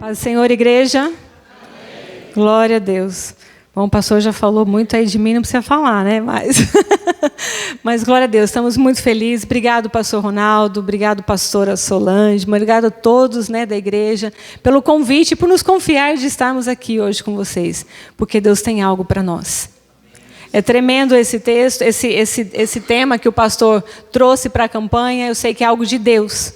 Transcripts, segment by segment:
Paz do Senhor, igreja. Amém. Glória a Deus. Bom, o pastor já falou muito aí de mim, não precisa falar, né? Mas glória a Deus, estamos muito felizes. Obrigado, pastor Ronaldo, obrigado, pastora Solange, obrigado a todos, né, da igreja, pelo convite e por nos confiar de estarmos aqui hoje com vocês, porque Deus tem algo para nós. É tremendo esse texto, esse tema que o pastor trouxe para a campanha. Eu sei que é algo de Deus,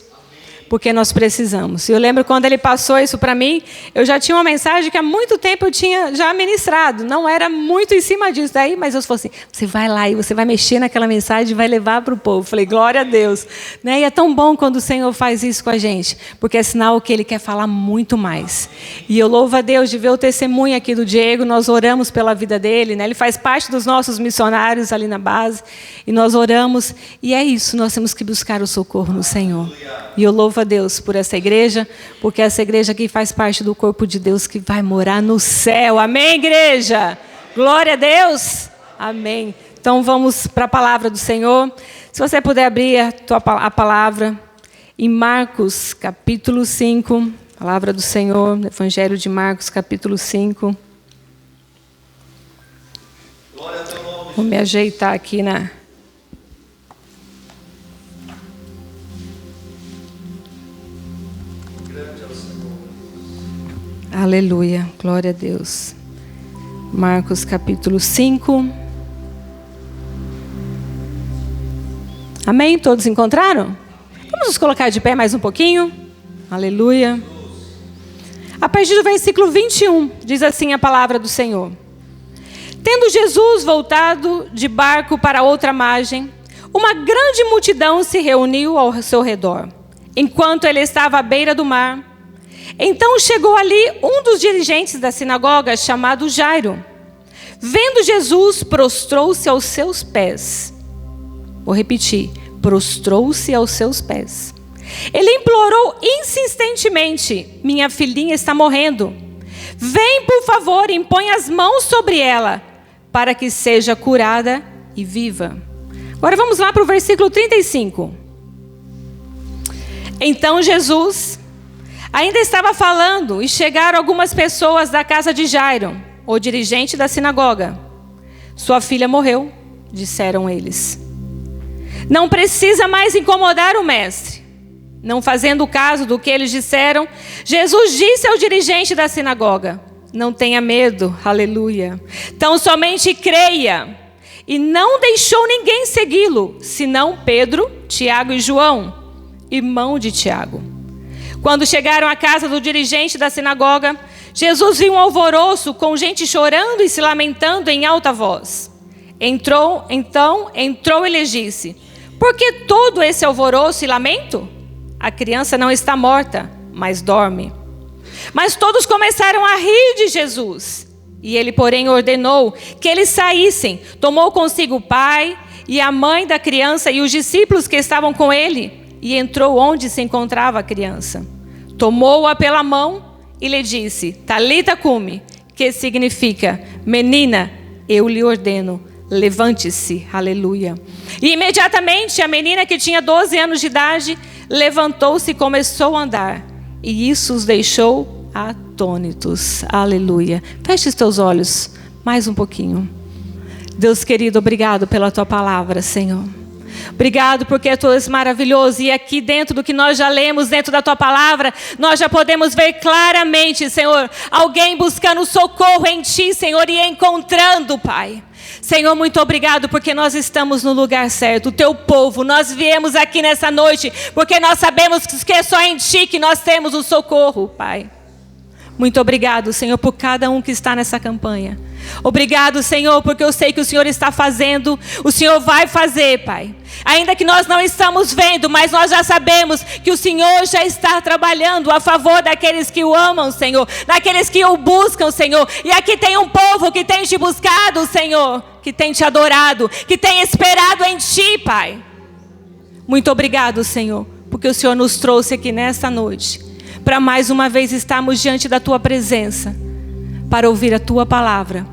porque nós precisamos. Eu lembro quando ele passou isso para mim, eu já tinha uma mensagem que há muito tempo eu tinha já ministrado. Não era muito em cima disso daí, mas eu falei assim, você vai lá e você vai mexer naquela mensagem e vai levar para o povo. Eu falei, glória a Deus. Né? E é tão bom quando o Senhor faz isso com a gente, porque é sinal que Ele quer falar muito mais. E eu louvo a Deus de ver o testemunho aqui do Diego. Nós oramos pela vida dele, né? Ele faz parte dos nossos missionários ali na base, e nós oramos, e é isso, nós temos que buscar o socorro no Senhor. E eu louvo a Deus por essa igreja, porque essa igreja aqui faz parte do corpo de Deus que vai morar no céu. Amém, igreja? Glória a Deus. Amém. Então vamos para a palavra do Senhor. Se você puder abrir a palavra em Marcos, capítulo 5. Palavra do Senhor, Evangelho de Marcos, capítulo 5. Vou me ajeitar aqui na... Aleluia, glória a Deus. Marcos capítulo 5. Amém? Todos encontraram? Vamos nos colocar de pé mais um pouquinho. Aleluia. A partir do versículo 21, diz assim a palavra do Senhor. Tendo Jesus voltado de barco para outra margem, uma grande multidão se reuniu ao seu redor, enquanto ele estava à beira do mar. Então chegou ali um dos dirigentes da sinagoga, chamado Jairo. Vendo Jesus, prostrou-se aos seus pés. Vou repetir, prostrou-se aos seus pés. Ele implorou insistentemente, minha filhinha está morrendo. Vem, por favor, e impõe as mãos sobre ela, para que seja curada e viva. Agora vamos lá para o versículo 35. Então Jesus... ainda estava falando e chegaram algumas pessoas da casa de Jairo, o dirigente da sinagoga. Sua filha morreu, disseram eles. Não precisa mais incomodar o mestre. Não fazendo caso do que eles disseram, Jesus disse ao dirigente da sinagoga, não tenha medo, aleluia. Tão somente creia. E não deixou ninguém segui-lo, senão Pedro, Tiago e João, irmão de Tiago. Quando chegaram à casa do dirigente da sinagoga, Jesus viu um alvoroço com gente chorando e se lamentando em alta voz. Entrou e lhes disse, por que todo esse alvoroço e lamento? A criança não está morta, mas dorme. Mas todos começaram a rir de Jesus. E ele, porém, ordenou que eles saíssem. Tomou consigo o pai e a mãe da criança e os discípulos que estavam com ele. E entrou onde se encontrava a criança. Tomou-a pela mão e lhe disse, Talita cumi, que significa, menina, eu lhe ordeno, levante-se, aleluia. E imediatamente a menina que tinha 12 anos de idade, levantou-se e começou a andar. E isso os deixou atônitos, aleluia. Feche os teus olhos, mais um pouquinho. Deus querido, obrigado pela tua palavra, Senhor. Obrigado porque tu és maravilhoso. E aqui dentro do que nós já lemos, dentro da tua palavra, nós já podemos ver claramente, Senhor, alguém buscando socorro em ti, Senhor, e encontrando, Pai. Senhor, muito obrigado porque nós estamos no lugar certo, o teu povo. Nós viemos aqui nessa noite porque nós sabemos que é só em ti que nós temos o socorro, Pai. Muito obrigado, Senhor, por cada um que está nessa campanha. Obrigado, Senhor, porque eu sei que o Senhor está fazendo, o Senhor vai fazer, Pai. Ainda que nós não estamos vendo, mas nós já sabemos que o Senhor já está trabalhando a favor daqueles que o amam, Senhor, daqueles que o buscam, Senhor. E aqui tem um povo que tem te buscado, Senhor, que tem te adorado, que tem esperado em ti, Pai. Muito obrigado, Senhor, porque o Senhor nos trouxe aqui nesta noite para mais uma vez estarmos diante da tua presença, para ouvir a tua palavra.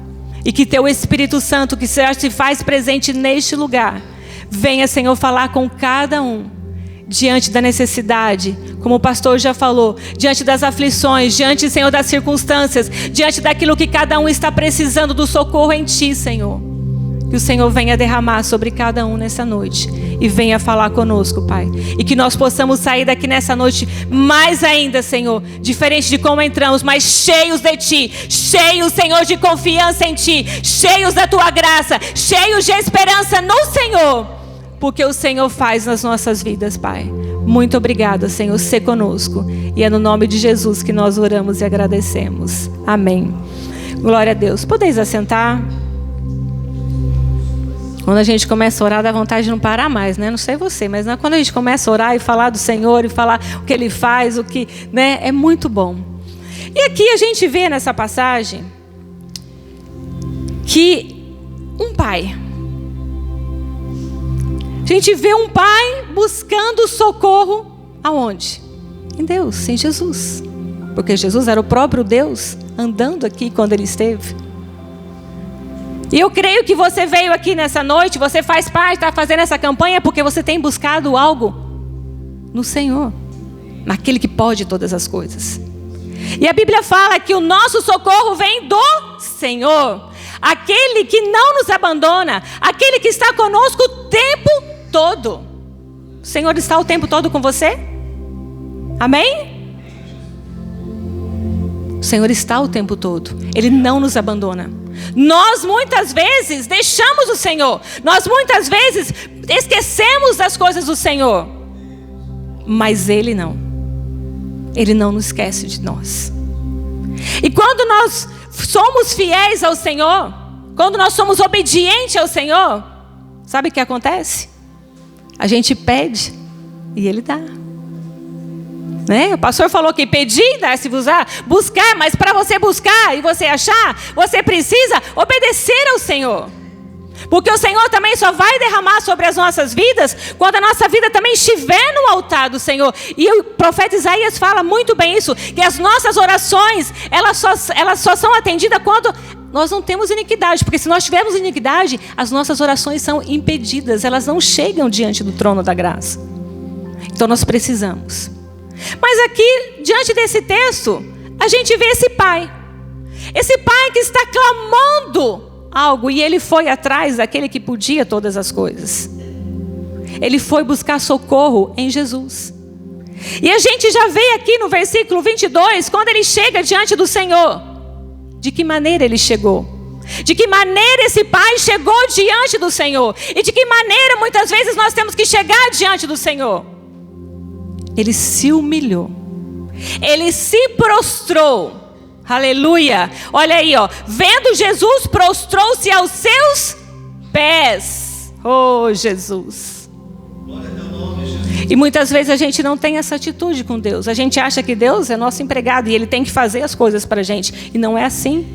E que teu Espírito Santo, que já se faz presente neste lugar, venha, Senhor, falar com cada um diante da necessidade, como o pastor já falou, diante das aflições, diante, Senhor, das circunstâncias, diante daquilo que cada um está precisando do socorro em Ti, Senhor. Que o Senhor venha derramar sobre cada um nessa noite e venha falar conosco, Pai. E que nós possamos sair daqui nessa noite mais ainda, Senhor, diferente de como entramos, mas cheios de Ti, cheios, Senhor, de confiança em Ti, cheios da Tua graça, cheios de esperança no Senhor. Porque o Senhor faz nas nossas vidas, Pai. Muito obrigado, Senhor, ser conosco. E é no nome de Jesus que nós oramos e agradecemos. Amém. Glória a Deus. Podeis assentar? Quando a gente começa a orar, dá vontade de não parar mais, né? Não sei você, mas quando a gente começa a orar e falar do Senhor, e falar o que Ele faz, o que, né? É muito bom. E aqui a gente vê nessa passagem que um pai... A gente vê um pai buscando socorro aonde? Em Deus, em Jesus. Porque Jesus era o próprio Deus andando aqui quando Ele esteve. E eu creio que você veio aqui nessa noite, você faz parte, está fazendo essa campanha porque você tem buscado algo no Senhor, naquele que pode todas as coisas. E a Bíblia fala que o nosso socorro vem do Senhor, aquele que não nos abandona, aquele que está conosco o tempo todo. O Senhor está o tempo todo com você? Amém? O Senhor está o tempo todo. Ele não nos abandona. Nós muitas vezes deixamos o Senhor. Nós muitas vezes esquecemos das coisas do Senhor. Mas Ele não. Ele não nos esquece de nós. E quando nós somos fiéis ao Senhor, quando nós somos obedientes ao Senhor, sabe o que acontece? A gente pede e Ele dá. Né? O pastor falou que pedir, dar-se-vos-á, buscar, mas para você buscar e você achar, você precisa obedecer ao Senhor. Porque o Senhor também só vai derramar sobre as nossas vidas quando a nossa vida também estiver no altar do Senhor. E o profeta Isaías fala muito bem isso, que as nossas orações, elas só são atendidas quando nós não temos iniquidade. Porque se nós tivermos iniquidade, as nossas orações são impedidas, elas não chegam diante do trono da graça. Então nós precisamos. Mas aqui, diante desse texto, a gente vê esse pai. Esse pai que está clamando algo, e ele foi atrás daquele que podia todas as coisas. Ele foi buscar socorro em Jesus. E a gente já vê aqui no versículo 22, quando ele chega diante do Senhor, de que maneira ele chegou. De que maneira esse pai chegou diante do Senhor. E de que maneira muitas vezes nós temos que chegar diante do Senhor. Ele se humilhou. Ele se prostrou. Aleluia. Olha aí, ó. Vendo Jesus, prostrou-se aos seus pés. Oh, Jesus. E muitas vezes a gente não tem essa atitude com Deus. A gente acha que Deus é nosso empregado e Ele tem que fazer as coisas para a gente. E não é assim.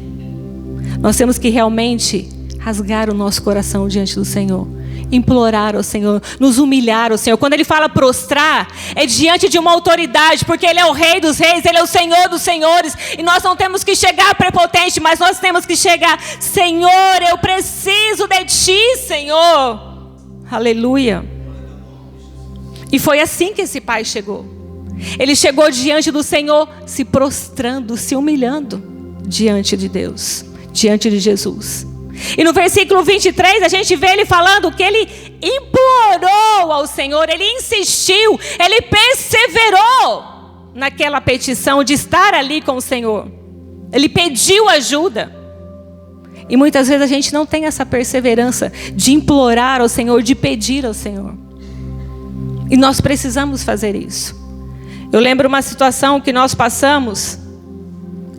Nós temos que realmente rasgar o nosso coração diante do Senhor. Implorar ao Senhor, nos humilhar ao Senhor. Quando Ele fala prostrar, é diante de uma autoridade, porque Ele é o Rei dos Reis, Ele é o Senhor dos Senhores, e nós não temos que chegar prepotente, mas nós temos que chegar: Senhor, eu preciso de Ti, Senhor. Aleluia. E foi assim que esse pai chegou. Ele chegou diante do Senhor, se prostrando, se humilhando diante de Deus, diante de Jesus. E no versículo 23 a gente vê ele falando que ele implorou ao Senhor, ele insistiu, ele perseverou naquela petição de estar ali com o Senhor. Ele pediu ajuda. E muitas vezes a gente não tem essa perseverança de implorar ao Senhor, de pedir ao Senhor. E nós precisamos fazer isso. Eu lembro uma situação que nós passamos,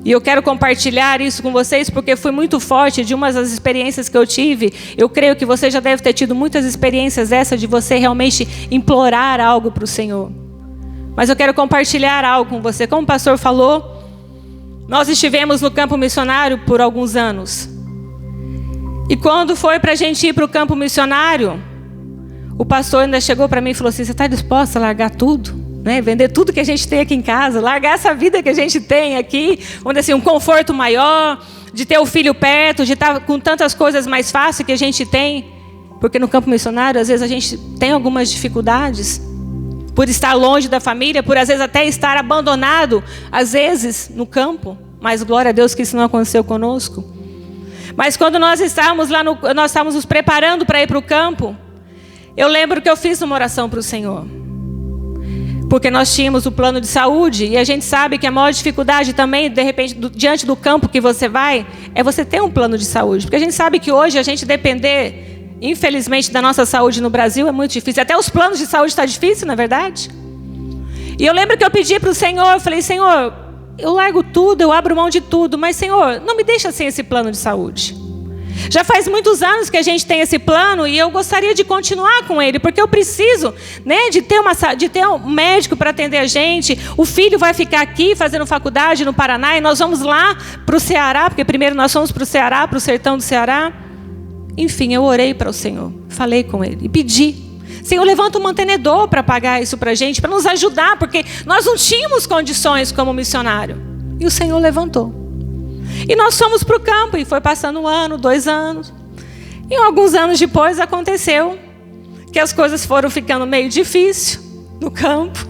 e eu quero compartilhar isso com vocês porque foi muito forte de uma das experiências que eu tive. Eu creio que você já deve ter tido muitas experiências dessa de você realmente implorar algo para o Senhor. Mas eu quero compartilhar algo com você. Como o pastor falou, nós estivemos no campo missionário por alguns anos. E quando foi para a gente ir para o campo missionário, o pastor ainda chegou para mim e falou assim: você está disposta a largar tudo? Né, vender tudo que a gente tem aqui em casa, largar essa vida que a gente tem aqui, onde assim, um conforto maior, de ter o filho perto, de estar com tantas coisas mais fáceis que a gente tem, porque no campo missionário às vezes a gente tem algumas dificuldades. por estar longe da família, por às vezes até estar abandonado, às vezes no campo. Mas glória a Deus que isso não aconteceu conosco. Mas quando nós estávamos lá, nós estávamos nos preparando para ir para o campo, eu lembro que eu fiz uma oração para o Senhor. Porque nós tínhamos o plano de saúde, e a gente sabe que a maior dificuldade também, de repente, diante do campo que você vai, é você ter um plano de saúde. Porque a gente sabe que hoje a gente depender, infelizmente, da nossa saúde no Brasil é muito difícil. Até os planos de saúde está difícil, não é verdade? E eu lembro que eu pedi para o Senhor, eu falei, Senhor, eu largo tudo, eu abro mão de tudo, mas Senhor, não me deixa sem esse plano de saúde. Já faz muitos anos que a gente tem esse plano e eu gostaria de continuar com ele, porque eu preciso, né, de ter um médico para atender a gente. O filho vai ficar aqui fazendo faculdade no Paraná e nós vamos lá para o Ceará, porque primeiro nós fomos para o Ceará, para o sertão do Ceará. Enfim, eu orei para o Senhor, falei com ele e pedi. Senhor, levanta um mantenedor para pagar isso para a gente, para nos ajudar, porque nós não tínhamos condições como missionário. E o Senhor levantou. E nós fomos para o campo, e foi passando 1 ano, 2 anos. E alguns anos depois aconteceu que as coisas foram ficando meio difíceis no campo.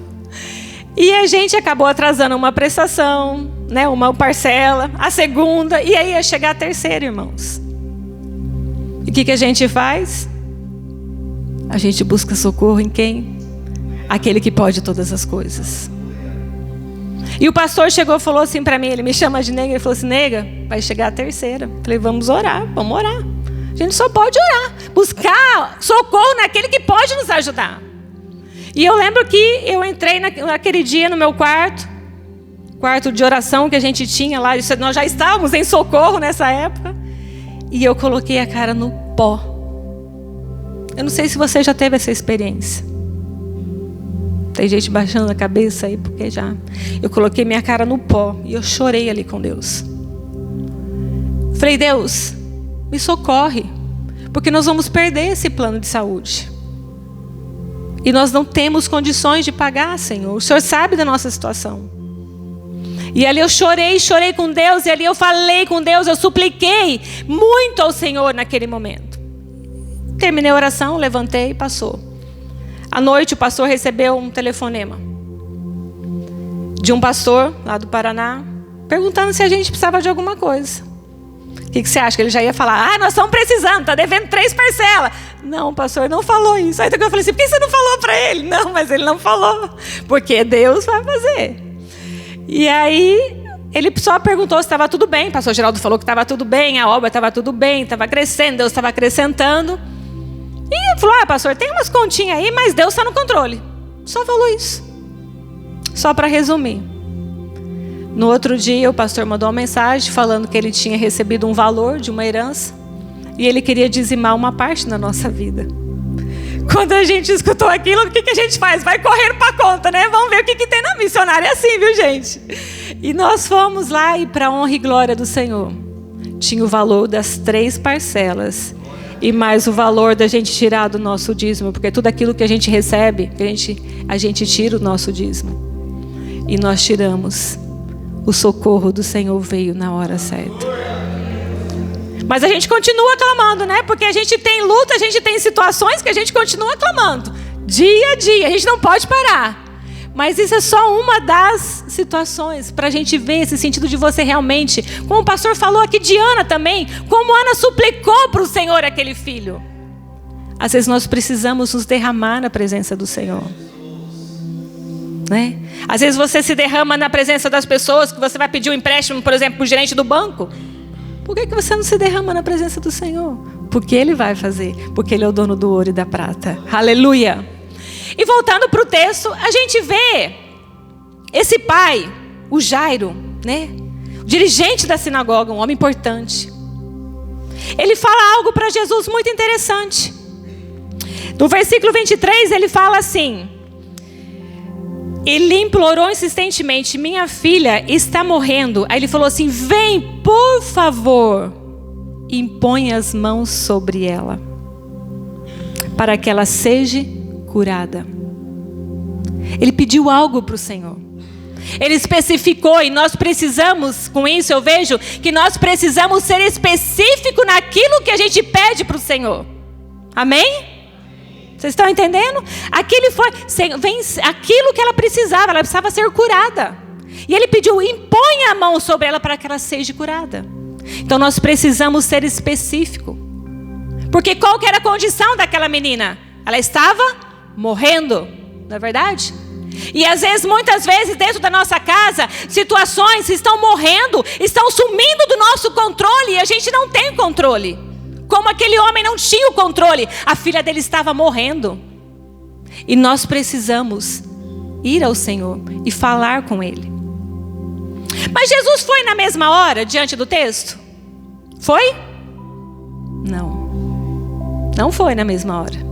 E a gente acabou atrasando uma prestação, né, uma parcela, a segunda, e aí ia chegar a terceira, irmãos. E o que a gente faz? A gente busca socorro em quem? Aquele que pode todas as coisas. E o pastor chegou e falou assim para mim, ele me chama de nega, ele falou assim, nega, vai chegar a terceira. Eu falei, vamos orar. A gente só pode orar, buscar socorro naquele que pode nos ajudar. E eu lembro que eu entrei naquele dia no meu quarto de oração que a gente tinha lá, nós já estávamos em socorro nessa época, e eu coloquei a cara no pó. Eu não sei se você já teve essa experiência. Tem gente baixando a cabeça aí, porque já... Eu coloquei minha cara no pó e eu chorei ali com Deus. Falei, Deus, me socorre, porque nós vamos perder esse plano de saúde. E nós não temos condições de pagar, Senhor. O Senhor sabe da nossa situação. E ali eu chorei com Deus, e ali eu falei com Deus, eu supliquei muito ao Senhor naquele momento. Terminei a oração, levantei e passou. À noite o pastor recebeu um telefonema de um pastor lá do Paraná, perguntando se a gente precisava de alguma coisa. O que você acha? Que ele já ia falar, nós estamos precisando, está devendo 3 parcelas. Não, pastor, não falou isso. Aí eu falei assim, por que você não falou para ele? Não, mas ele não falou, porque Deus vai fazer. E aí ele só perguntou se estava tudo bem. O pastor Geraldo falou que estava tudo bem, a obra estava tudo bem, estava crescendo, Deus estava acrescentando. E ele falou, pastor, tem umas continhas aí, mas Deus está no controle. Só falou isso. Só para resumir. No outro dia, o pastor mandou uma mensagem falando que ele tinha recebido um valor de uma herança e ele queria dizimar uma parte da nossa vida. Quando a gente escutou aquilo, o que a gente faz? Vai correndo para a conta, né? Vamos ver o que tem na missionária. É assim, viu, gente? E nós fomos lá e, para a honra e glória do Senhor, tinha o valor das 3 parcelas. E mais o valor da gente tirar do nosso dízimo, porque tudo aquilo que a gente recebe, a gente tira o nosso dízimo. E nós tiramos. O socorro do Senhor veio na hora certa. Mas a gente continua clamando, né? Porque a gente tem luta, a gente tem situações que a gente continua clamando. Dia a dia, a gente não pode parar. Mas isso é só uma das situações para a gente ver esse sentido de você realmente, como o pastor falou aqui de Ana também, como Ana suplicou para o Senhor aquele filho. Às vezes nós precisamos nos derramar na presença do Senhor, né? Às vezes você se derrama na presença das pessoas, que você vai pedir um empréstimo, por exemplo, para o gerente do banco. Por que você não se derrama na presença do Senhor? Porque Ele vai fazer, porque Ele é o dono do ouro e da prata. Aleluia! E voltando para o texto, a gente vê esse pai, o Jairo, né? O dirigente da sinagoga, um homem importante. Ele fala algo para Jesus muito interessante. No versículo 23, ele fala assim: ele implorou insistentemente, minha filha está morrendo. Aí ele falou assim, vem, por favor, impõe as mãos sobre ela, para que ela seja curada. Ele pediu algo para o Senhor. Ele especificou, e nós precisamos, com isso eu vejo que nós precisamos ser específicos naquilo que a gente pede para o Senhor. Amém? Vocês estão entendendo? Aquilo que ela precisava ser curada. E ele pediu, impõe a mão sobre ela para que ela seja curada. Então nós precisamos ser específico. Porque qual que era a condição daquela menina? Ela estava morrendo, não é verdade? E às vezes, muitas vezes, dentro da nossa casa, situações estão morrendo, estão sumindo do nosso controle e a gente não tem controle. Como aquele homem não tinha o controle, a filha dele estava morrendo. E nós precisamos ir ao Senhor e falar com Ele. Mas Jesus foi na mesma hora, diante do texto? Foi? Não. Não foi na mesma hora.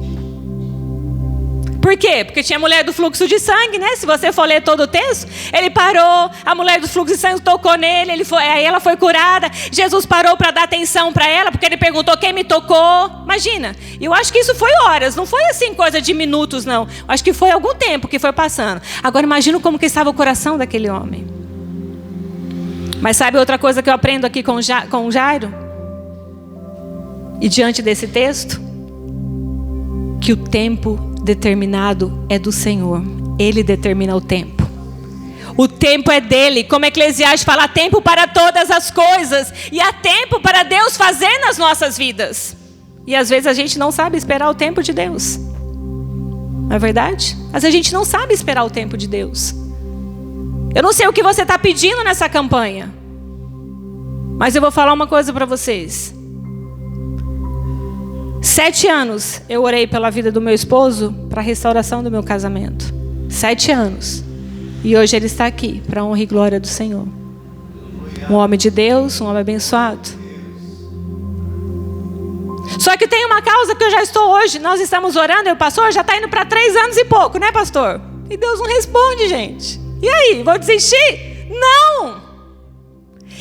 Por quê? Porque tinha a mulher do fluxo de sangue, né? Se você for ler todo o texto, ele parou, a mulher do fluxo de sangue tocou nele, aí ela foi curada. Jesus parou para dar atenção para ela, porque ele perguntou quem me tocou. Imagina, eu acho que isso foi horas, não foi assim coisa de minutos, não. Acho que foi algum tempo que foi passando. Agora imagina como que estava o coração daquele homem. Mas sabe outra coisa que eu aprendo aqui com Jairo? E diante desse texto? Que o tempo determinado é do Senhor. Ele determina o tempo. O tempo é dele. Como Eclesiastes fala, há tempo para todas as coisas. E há tempo para Deus fazer nas nossas vidas. E às vezes a gente não sabe esperar o tempo de Deus. Não é verdade? Às vezes a gente não sabe esperar o tempo de Deus. Eu não sei o que você está pedindo nessa campanha. Mas eu vou falar uma coisa para vocês. 7 anos eu orei pela vida do meu esposo para a restauração do meu casamento. 7 anos. E hoje ele está aqui para a honra e glória do Senhor. Um homem de Deus, um homem abençoado. Só que tem uma causa que eu já estou hoje. Nós estamos orando, o pastor já está indo para 3 anos e pouco, né, pastor? E Deus não responde, gente. E aí, vou desistir? Não!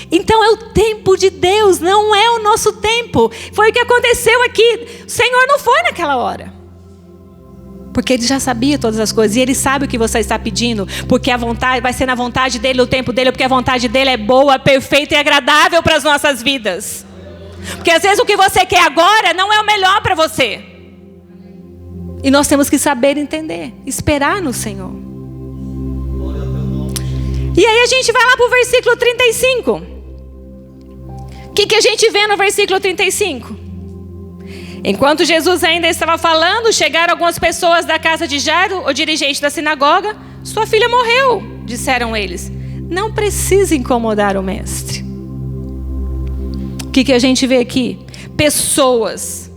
Então é o tempo de Deus, não é o nosso tempo. Foi o que aconteceu aqui. O Senhor não foi naquela hora. Porque Ele já sabia todas as coisas. E Ele sabe o que você está pedindo. Porque a vontade vai ser na vontade dEle, o tempo dEle. Porque a vontade dEle é boa, perfeita e agradável para as nossas vidas. Porque às vezes o que você quer agora não é o melhor para você. E nós temos que saber entender. Esperar no Senhor. E aí a gente vai lá para o versículo 35. O que a gente vê no versículo 35? Enquanto Jesus ainda estava falando, chegaram algumas pessoas da casa de Jairo, o dirigente da sinagoga. Sua filha morreu, disseram eles. Não precisa incomodar o mestre. O que a gente vê aqui? Pessoas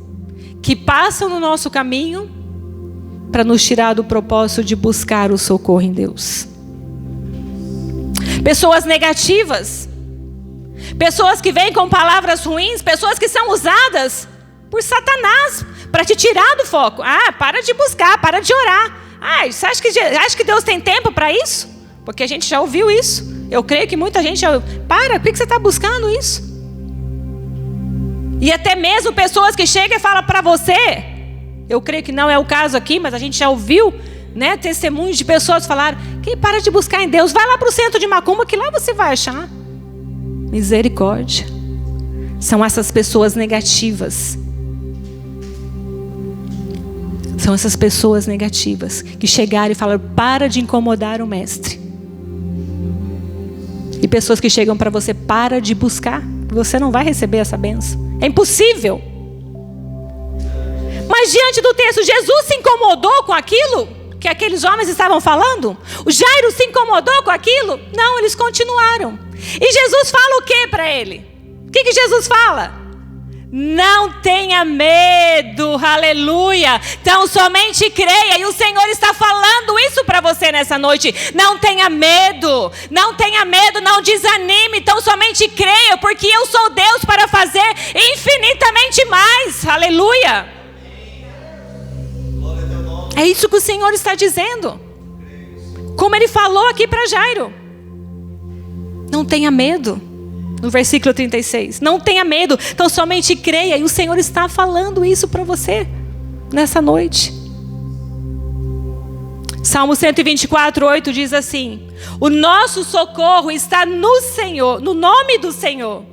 que passam no nosso caminho para nos tirar do propósito de buscar o socorro em Deus. Pessoas negativas. Pessoas que vêm com palavras ruins. Pessoas que são usadas por Satanás para te tirar do foco. Ah, para de buscar, para de orar. Ah, você acha que Deus tem tempo para isso? Porque a gente já ouviu isso. Eu creio que muita gente já ouviu. Para, por que você está buscando isso? E até mesmo pessoas que chegam e falam para você. Eu creio que não é o caso aqui, mas a gente já ouviu, né, testemunhos de pessoas falaram: quem para de buscar em Deus, vai lá para o centro de Macumba que lá você vai achar. Misericórdia. São essas pessoas negativas. São essas pessoas negativas que chegaram e falaram: para de incomodar o mestre. E pessoas que chegam para você: para de buscar, você não vai receber essa bênção. É impossível. Mas diante do texto, Jesus se incomodou com aquilo que aqueles homens estavam falando? O Jairo se incomodou com aquilo? Não, eles continuaram. E Jesus fala o que para ele? O que Jesus fala? Não tenha medo, aleluia. Então somente creia. E o Senhor está falando isso para você nessa noite. Não tenha medo, não tenha medo, não desanime. Então somente creia, porque eu sou Deus para fazer infinitamente mais, aleluia. É isso que o Senhor está dizendo. Como Ele falou aqui para Jairo. Não tenha medo. No versículo 36. Não tenha medo. Então somente creia. E o Senhor está falando isso para você nessa noite. Salmo 124:8 diz assim: o nosso socorro está no Senhor, no nome do Senhor,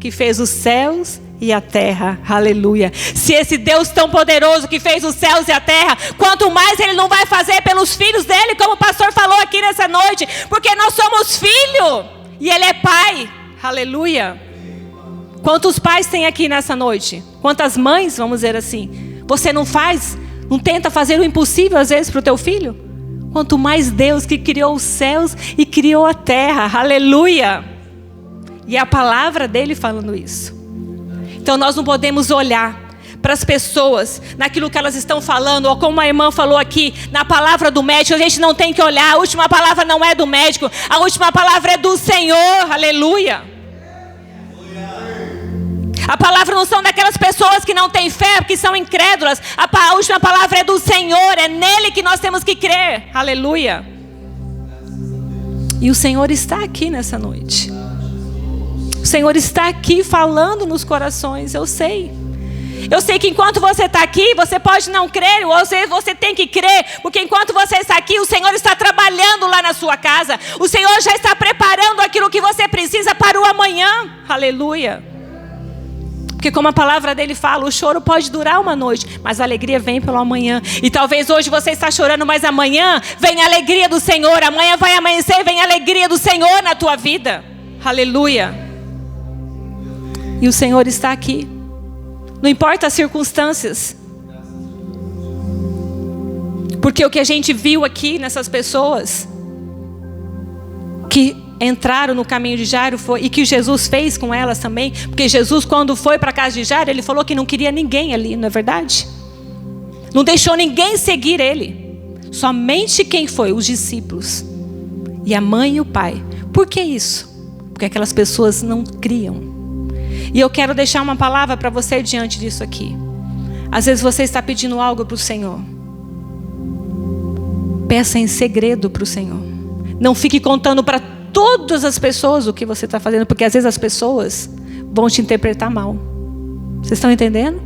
que fez os céus e a terra. Aleluia. Se esse Deus tão poderoso que fez os céus e a terra, quanto mais Ele não vai fazer pelos filhos dele, como o pastor falou aqui nessa noite, porque nós somos filho e Ele é pai. Aleluia. Quantos pais tem aqui nessa noite? Quantas mães, vamos dizer assim? Você não faz, não tenta fazer o impossível às vezes para o teu filho? Quanto mais Deus que criou os céus e criou a terra. Aleluia. E a palavra dele falando isso. Então nós não podemos olhar para as pessoas, naquilo que elas estão falando, ou como a irmã falou aqui, na palavra do médico. A gente não tem que olhar, a última palavra não é do médico, a última palavra é do Senhor. Aleluia. A palavra não são daquelas pessoas que não têm fé, que são incrédulas. A última palavra é do Senhor, é nele que nós temos que crer. Aleluia. E o Senhor está aqui nessa noite. O Senhor está aqui falando nos corações, eu sei. Eu sei que enquanto você está aqui, você pode não crer, ou você tem que crer, porque enquanto você está aqui, o Senhor está trabalhando lá na sua casa. O Senhor já está preparando aquilo que você precisa para o amanhã. Aleluia. Porque como a palavra dele fala, o choro pode durar uma noite, mas a alegria vem pelo amanhã. E talvez hoje você está chorando, mas amanhã vem a alegria do Senhor. Amanhã vai amanhecer, vem a alegria do Senhor na tua vida. Aleluia. E o Senhor está aqui. Não importa as circunstâncias. Porque o que a gente viu aqui nessas pessoas que entraram no caminho de Jairo e que Jesus fez com elas também. Porque Jesus, quando foi para a casa de Jairo, ele falou que não queria ninguém ali, não é verdade? Não deixou ninguém seguir ele. Somente quem foi? Os discípulos. E a mãe e o pai. Por que isso? Porque aquelas pessoas não criam. E eu quero deixar uma palavra para você diante disso aqui. Às vezes você está pedindo algo para o Senhor. Peça em segredo para o Senhor. Não fique contando para todas as pessoas o que você está fazendo, porque às vezes as pessoas vão te interpretar mal. Vocês estão entendendo?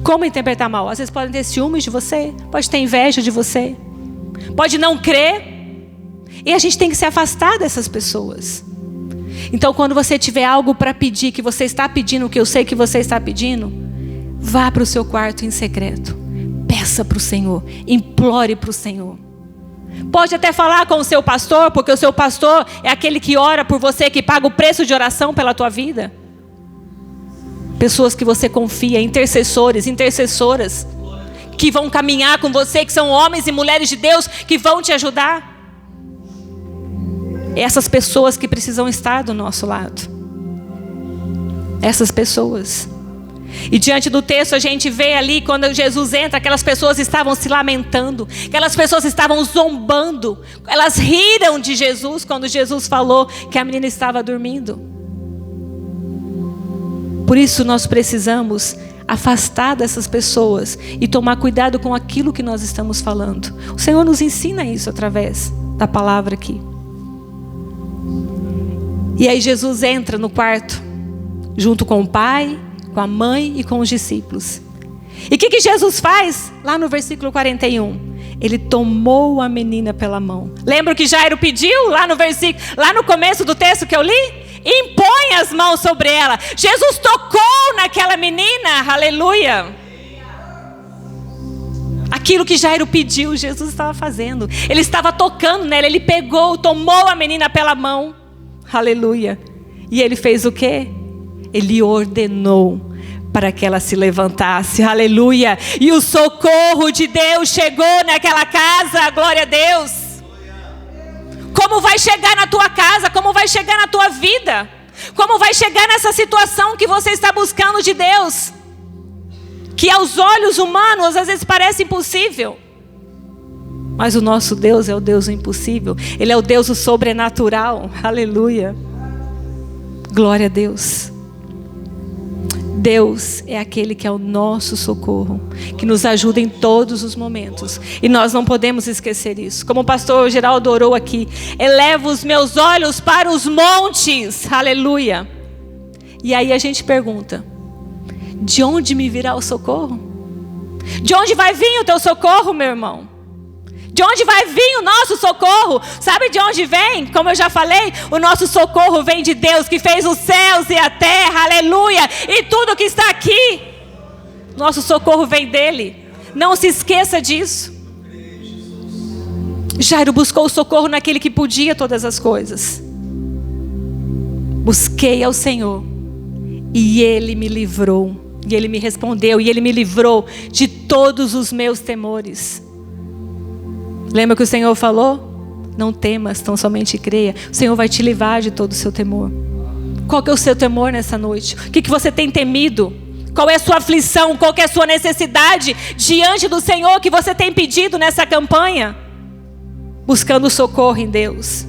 Como interpretar mal? Às vezes podem ter ciúmes de você, pode ter inveja de você, pode não crer. E a gente tem que se afastar dessas pessoas. Então quando você tiver algo para pedir, que você está pedindo, que eu sei que você está pedindo, vá para o seu quarto em secreto. Peça para o Senhor, implore para o Senhor. Pode até falar com o seu pastor, porque o seu pastor é aquele que ora por você, que paga o preço de oração pela tua vida. Pessoas que você confia, intercessores, intercessoras, que vão caminhar com você, que são homens e mulheres de Deus, que vão te ajudar. Essas pessoas que precisam estar do nosso lado. Essas pessoas. E diante do texto a gente vê ali, quando Jesus entra, aquelas pessoas estavam se lamentando, aquelas pessoas estavam zombando, elas riram de Jesus quando Jesus falou que a menina estava dormindo. Por isso nós precisamos afastar dessas pessoas e tomar cuidado com aquilo que nós estamos falando. O Senhor nos ensina isso através da palavra aqui. E aí Jesus entra no quarto, junto com o pai, com a mãe e com os discípulos. E o que Jesus faz? Lá no versículo 41. Ele tomou a menina pela mão. Lembra o que Jairo pediu lá no começo do texto que eu li? Impõe as mãos sobre ela. Jesus tocou naquela menina. Aleluia. Aquilo que Jairo pediu, Jesus estava fazendo. Ele estava tocando nela. Ele pegou, tomou a menina pela mão. Aleluia. E ele fez o quê? Ele ordenou para que ela se levantasse. Aleluia. E o socorro de Deus chegou naquela casa. Glória a Deus. Como vai chegar na tua casa? Como vai chegar na tua vida? Como vai chegar nessa situação que você está buscando de Deus? Que aos olhos humanos às vezes parece impossível. Mas o nosso Deus é o Deus do impossível. Ele é o Deus do sobrenatural. Aleluia. Glória a Deus. Deus é aquele que é o nosso socorro, que nos ajuda em todos os momentos. E nós não podemos esquecer isso. Como o pastor Geraldo orou aqui. Eleva os meus olhos para os montes. Aleluia. E aí a gente pergunta: de onde me virá o socorro? De onde vai vir o teu socorro, meu irmão? De onde vai vir o nosso socorro? Sabe de onde vem? Como eu já falei, o nosso socorro vem de Deus, que fez os céus e a terra, aleluia, e tudo que está aqui. Nosso socorro vem dele. Não se esqueça disso. Jairo buscou socorro naquele que podia todas as coisas. Busquei ao Senhor e Ele me livrou. E Ele me respondeu e Ele me livrou de todos os meus temores. Lembra que o Senhor falou? Não temas, tão somente creia. O Senhor vai te livrar de todo o seu temor. Qual que é o seu temor nessa noite? O que você tem temido? Qual é a sua aflição? Qual que é a sua necessidade diante do Senhor que você tem pedido nessa campanha? Buscando socorro em Deus.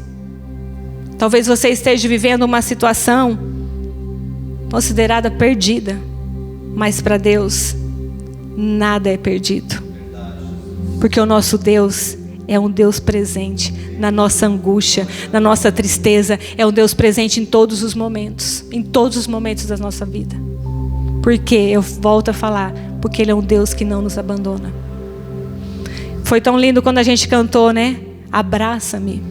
Talvez você esteja vivendo uma situação considerada perdida. Mas para Deus, nada é perdido. Porque o nosso Deus é um Deus presente na nossa angústia, na nossa tristeza. É um Deus presente em todos os momentos. Em todos os momentos da nossa vida. Porque, eu volto a falar, porque Ele é um Deus que não nos abandona. Foi tão lindo quando a gente cantou, né? Abraça-me.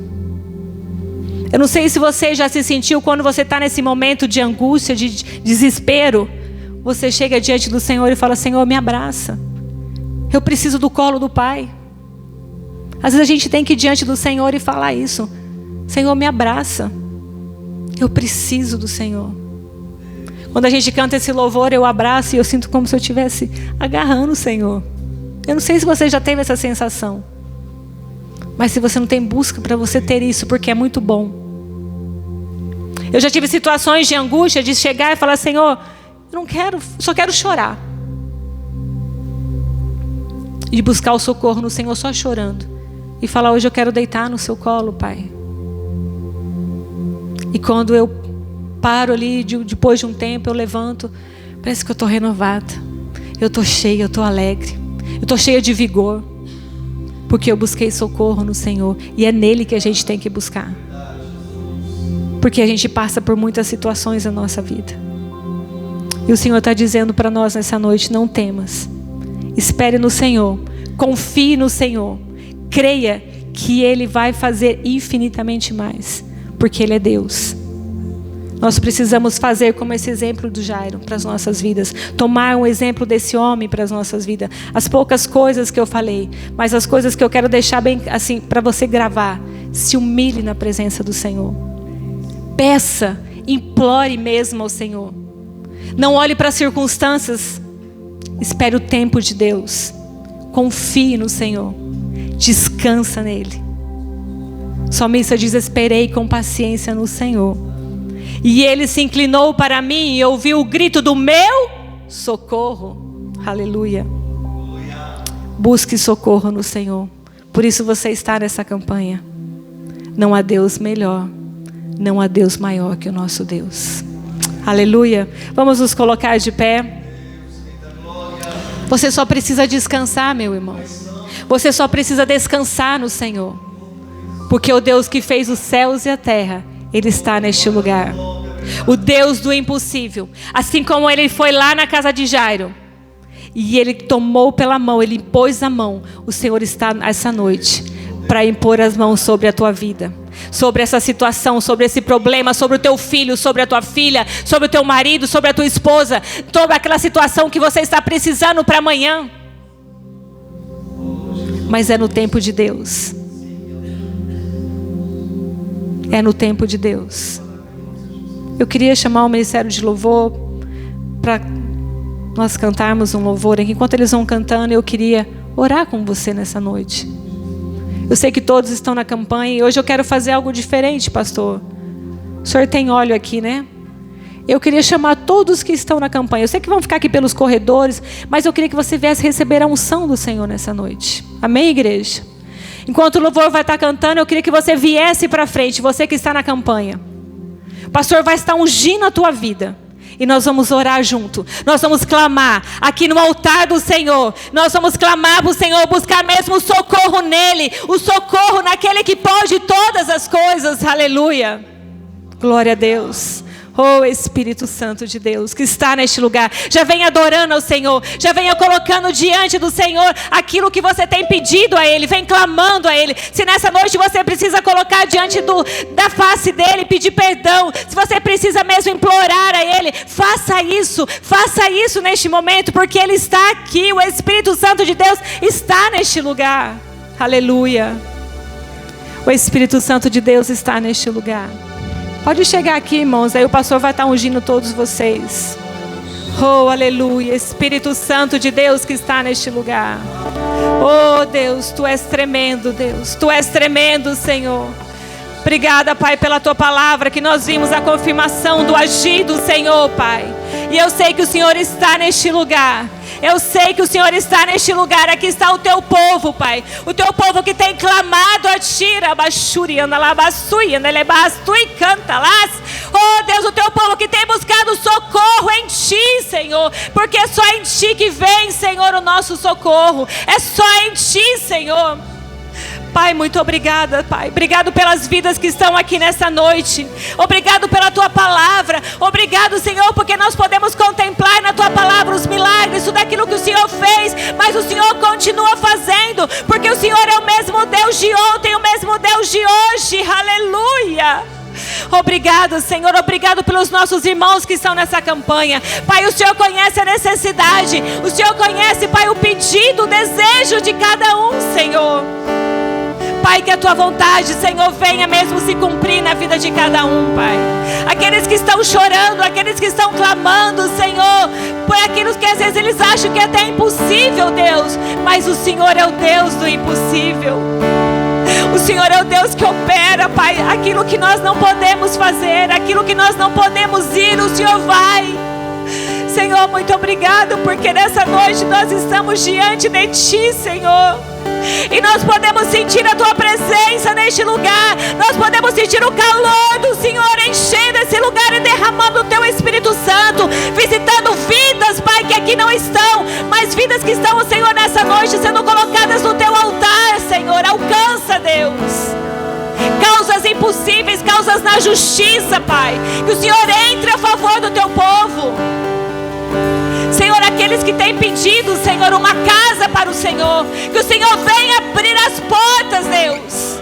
Eu não sei se você já se sentiu quando você está nesse momento de angústia, de desespero. Você chega diante do Senhor e fala: Senhor, me abraça. Eu preciso do colo do Pai. Às vezes a gente tem que ir diante do Senhor e falar isso. Senhor, me abraça. Eu preciso do Senhor. Quando a gente canta esse louvor, eu abraço e eu sinto como se eu estivesse agarrando o Senhor. Eu não sei se você já teve essa sensação. Mas se você não tem, busca para você ter isso, porque é muito bom. Eu já tive situações de angústia, de chegar e falar: Senhor, eu não quero, só quero chorar. E buscar o socorro no Senhor só chorando. E falar: hoje eu quero deitar no seu colo, Pai. E quando eu paro ali, depois de um tempo, eu levanto, parece que eu estou renovada. Eu estou cheia, eu estou alegre. Eu estou cheia de vigor. Porque eu busquei socorro no Senhor. E é nele que a gente tem que buscar. Porque a gente passa por muitas situações na nossa vida. E o Senhor está dizendo para nós nessa noite: não temas. Espere no Senhor. Confie no Senhor. Creia que Ele vai fazer infinitamente mais. Porque Ele é Deus. Nós precisamos fazer como esse exemplo do Jairo para as nossas vidas. Tomar um exemplo desse homem para as nossas vidas. As poucas coisas que eu falei, mas as coisas que eu quero deixar bem assim para você gravar. Se humilhe na presença do Senhor. Peça, implore mesmo ao Senhor. Não olhe para as circunstâncias. Espere o tempo de Deus. Confie no Senhor. Descansa nele. O salmista diz: esperei com paciência no Senhor. E Ele se inclinou para mim e ouviu o grito do meu socorro. Aleluia. Busque socorro no Senhor. Por isso você está nessa campanha. Não há Deus melhor. Não há Deus maior que o nosso Deus. Aleluia. Vamos nos colocar de pé. Você só precisa descansar, meu irmão. Você só precisa descansar no Senhor. Porque o Deus que fez os céus e a terra, Ele está neste lugar. O Deus do impossível. Assim como Ele foi lá na casa de Jairo. E Ele tomou pela mão, Ele impôs a mão. O Senhor está essa noite para impor as mãos sobre a tua vida. Sobre essa situação, sobre esse problema, sobre o teu filho, sobre a tua filha, sobre o teu marido, sobre a tua esposa. Sobre aquela situação que você está precisando para amanhã. Mas é no tempo de Deus. É no tempo de Deus. Eu queria chamar o Ministério de Louvor para nós cantarmos um louvor aqui. Enquanto eles vão cantando, eu queria orar com você nessa noite. Eu sei que todos estão na campanha e hoje eu quero fazer algo diferente, pastor. O senhor tem óleo aqui, né? Eu queria chamar todos que estão na campanha. Eu sei que vão ficar aqui pelos corredores, mas eu queria que você viesse receber a unção do Senhor nessa noite. Amém, igreja? Enquanto o louvor vai estar cantando, eu queria que você viesse para frente, você que está na campanha. O pastor vai estar ungindo a tua vida. E nós vamos orar junto. Nós vamos clamar aqui no altar do Senhor. Nós vamos clamar para o Senhor, buscar mesmo o socorro nele. O socorro naquele que pode todas as coisas. Aleluia. Glória a Deus. Oh, Espírito Santo de Deus, que está neste lugar, já venha adorando ao Senhor, já venha colocando diante do Senhor aquilo que você tem pedido a Ele, vem clamando a Ele. Se nessa noite você precisa colocar diante da face dEle, pedir perdão, se você precisa mesmo implorar a Ele, faça isso neste momento, porque Ele está aqui, o Espírito Santo de Deus está neste lugar. Aleluia. O Espírito Santo de Deus está neste lugar. Pode chegar aqui, irmãos, aí o pastor vai estar ungindo todos vocês. Oh, aleluia, Espírito Santo de Deus que está neste lugar. Oh, Deus, Tu és tremendo, Deus. Tu és tremendo, Senhor. Obrigada, Pai, pela Tua palavra, que nós vimos a confirmação do agir do Senhor, Pai. E eu sei que o Senhor está neste lugar. Eu sei que o Senhor está neste lugar. Aqui está o Teu povo, Pai. O Teu povo que tem clamado a Ti. Oh, Deus, o Teu povo que tem buscado socorro em Ti, Senhor. Porque é só em Ti que vem, Senhor, o nosso socorro. É só em Ti, Senhor. Pai, muito obrigada, Pai. Obrigado pelas vidas que estão aqui nessa noite. Obrigado pela Tua palavra. Obrigado, Senhor, porque nós podemos contemplar na Tua palavra os milagres, tudo aquilo que o Senhor fez, mas o Senhor continua fazendo, porque o Senhor é o mesmo Deus de ontem, o mesmo Deus de hoje. Aleluia. Obrigado, Senhor, obrigado pelos nossos irmãos que estão nessa campanha. Pai, o Senhor conhece a necessidade, o Senhor conhece, Pai, o pedido, o desejo de cada um, Senhor. Pai, que a Tua vontade, Senhor, venha mesmo se cumprir na vida de cada um, Pai. Aqueles que estão chorando, aqueles que estão clamando, Senhor, por aquilo que às vezes eles acham que é até impossível, Deus. Mas o Senhor é o Deus do impossível. O Senhor é o Deus que opera, Pai, aquilo que nós não podemos fazer, aquilo que nós não podemos ir, o Senhor vai. Senhor, muito obrigado, porque nessa noite nós estamos diante de Ti, Senhor. E nós podemos sentir a Tua presença neste lugar. Nós podemos sentir o calor do Senhor enchendo esse lugar e derramando o Teu Espírito Santo, visitando vidas, Pai, que aqui não estão, mas vidas que estão, Senhor, nessa noite sendo colocadas no Teu altar, Senhor. Alcança, Deus, causas impossíveis, causas na justiça, Pai. Que o Senhor entre a favor do Teu povo. Senhor, aqueles que têm pedido, Senhor, uma casa para o Senhor, que o Senhor venha abrir as portas, Deus.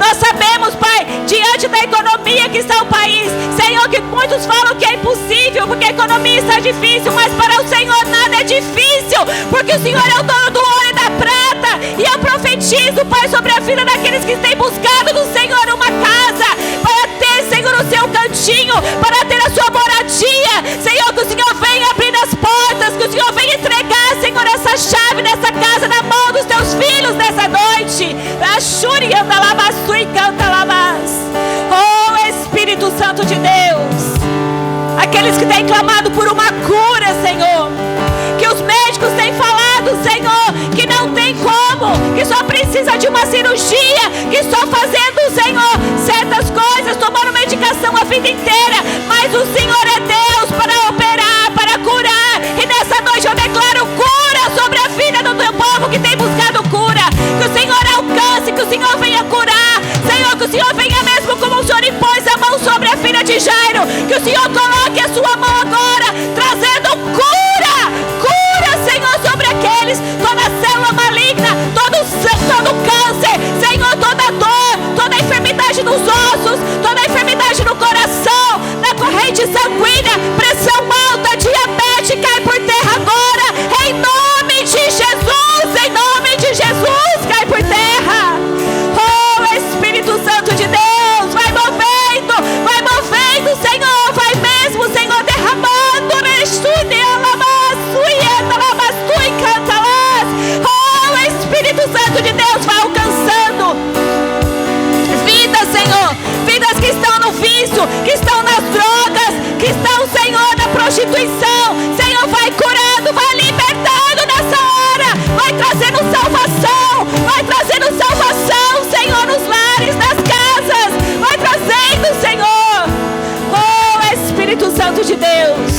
Nós sabemos, Pai, diante da economia que está o país, Senhor, que muitos falam que é impossível, porque a economia está difícil, mas para o Senhor nada é difícil, porque o Senhor é o dono do ouro e da prata. E eu profetizo, Pai, sobre a vida daqueles que têm buscado no Senhor uma casa, para ter, Senhor, o seu cantinho, para ter a sua moradia. Senhor, que o Senhor venha abrir as portas, que o Senhor venha entregar, Senhor, essa chave dessa casa na mão dos Teus filhos nessa noite. Oh, Espírito Santo de Deus, aqueles que têm clamado por uma cura, Senhor, que os médicos têm falado, Senhor, que não tem como, que só precisa de uma cirurgia, que só fazendo, Senhor, certas coisas, tomando medicação a vida inteira, mas o Senhor é Deus para operar, para curar. E nessa noite eu declaro cura sobre a vida do Teu povo que tem buscado cura. Que o Senhor alcance, que o Senhor venha curar, Senhor, que o Senhor venha mesmo como o Senhor impôs a mão sobre a filha de Jairo, que o Senhor coloque a sua mão agora, trazendo cura, Senhor, sobre aqueles, toda célula maligna, todo câncer, Senhor, toda dor, toda enfermidade nos ossos, toda enfermidade no coração, na corrente sanguínea, pressão alta, diabetes, cai por terra agora, em nome de Jesus, em nome de Jesus, cai por terra. Oh, Espírito Santo de Deus, vai movendo, Senhor, vai mesmo, Senhor, derramando, oh, Espírito Santo de Deus, vai alcançando vidas, Senhor, vidas que estão no vício, que estão nas drogas, que estão, Senhor, na prostituição. Senhor, vai curando, vai libertando nessa hora, vai trazendo salvação, Senhor, nos lares, nas casas, vai trazendo, Senhor. Oh, Espírito Santo de Deus,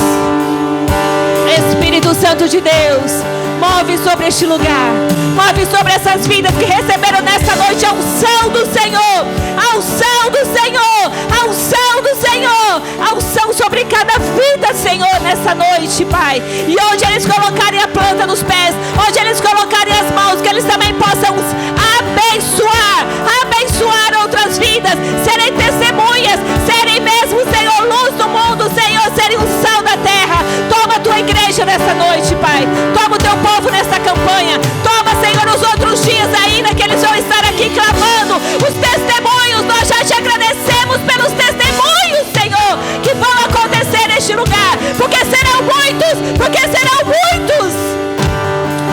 Espírito Santo de Deus, Move sobre este lugar. Move sobre essas vidas que receberam nessa noite a unção do Senhor. A unção do Senhor. A unção do Senhor. A unção sobre cada vida, Senhor, nessa noite, Pai. E onde eles colocarem a planta nos pés, onde eles colocarem as mãos, que eles também possam abençoar outras vidas, serem testemunhas, serem mesmo, Senhor, luz do mundo, Senhor, serem o sal da terra. Toma a tua igreja nessa noite, Pai. Toma o teu povo nessa campanha. Toma, Senhor, os outros dias ainda que eles vão estar aqui clamando os testemunhos. Nós já te agradecemos pelos testemunhos, Senhor, que vão acontecer neste lugar, porque serão muitos.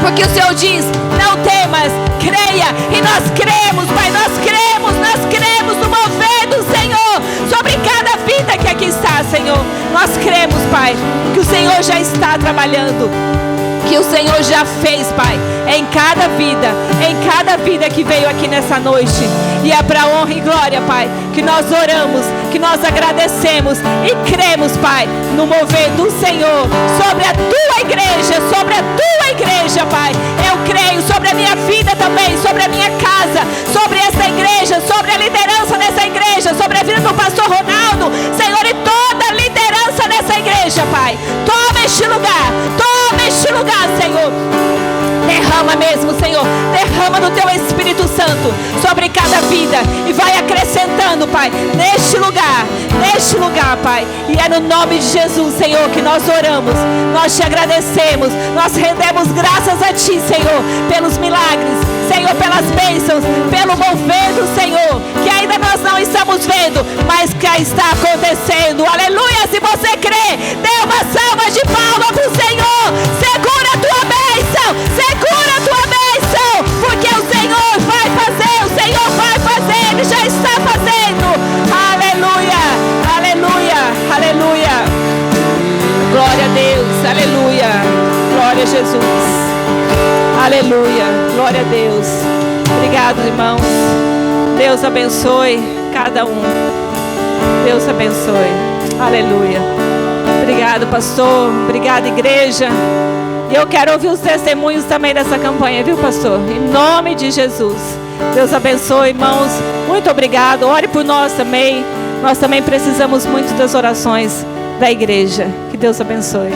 Porque o Senhor diz, não temas, creia. E nós cremos, Pai, nós cremos no mover do Senhor sobre cada vida que aqui está, Senhor. Nós cremos, Pai, que o Senhor já está trabalhando, que o Senhor já fez, Pai, em cada vida que veio aqui nessa noite. E é para honra e glória, Pai, que nós oramos, que nós agradecemos e cremos, Pai, no mover do Senhor sobre a tua igreja, Pai. Eu creio sobre a minha vida também, sobre a minha casa, sobre essa igreja, sobre a liderança dessa igreja, sobre a vida do pastor Ronaldo, Senhor, e toda a liderança dessa igreja, Pai. Toma este lugar, Senhor. Derrama mesmo, Senhor. Derrama do teu Espírito Santo sobre cada vida e vai acrescentando, Pai, neste lugar, Pai. E é no nome de Jesus, Senhor, que nós oramos. Nós te agradecemos. Nós rendemos graças a Ti, Senhor, pelos milagres, Senhor, pelas bênçãos, pelo mover do Senhor, que ainda nós não estamos vendo, mas que está acontecendo. Aleluia! Se você crê, dê uma salva de palmas para o Senhor. Segura a tua bênção. Segura a tua bênção. Porque o Senhor vai fazer. Ele já está fazendo. Aleluia. Glória a Deus. Aleluia. Glória a Jesus. Aleluia. Glória a Deus. Obrigado, irmãos. Deus abençoe cada um. Deus abençoe. Aleluia. Obrigado, pastor. Obrigado, igreja. E eu quero ouvir os testemunhos também dessa campanha, viu, pastor? Em nome de Jesus. Deus abençoe, irmãos. Muito obrigado. Ore por nós também. Nós também precisamos muito das orações da igreja. Que Deus abençoe.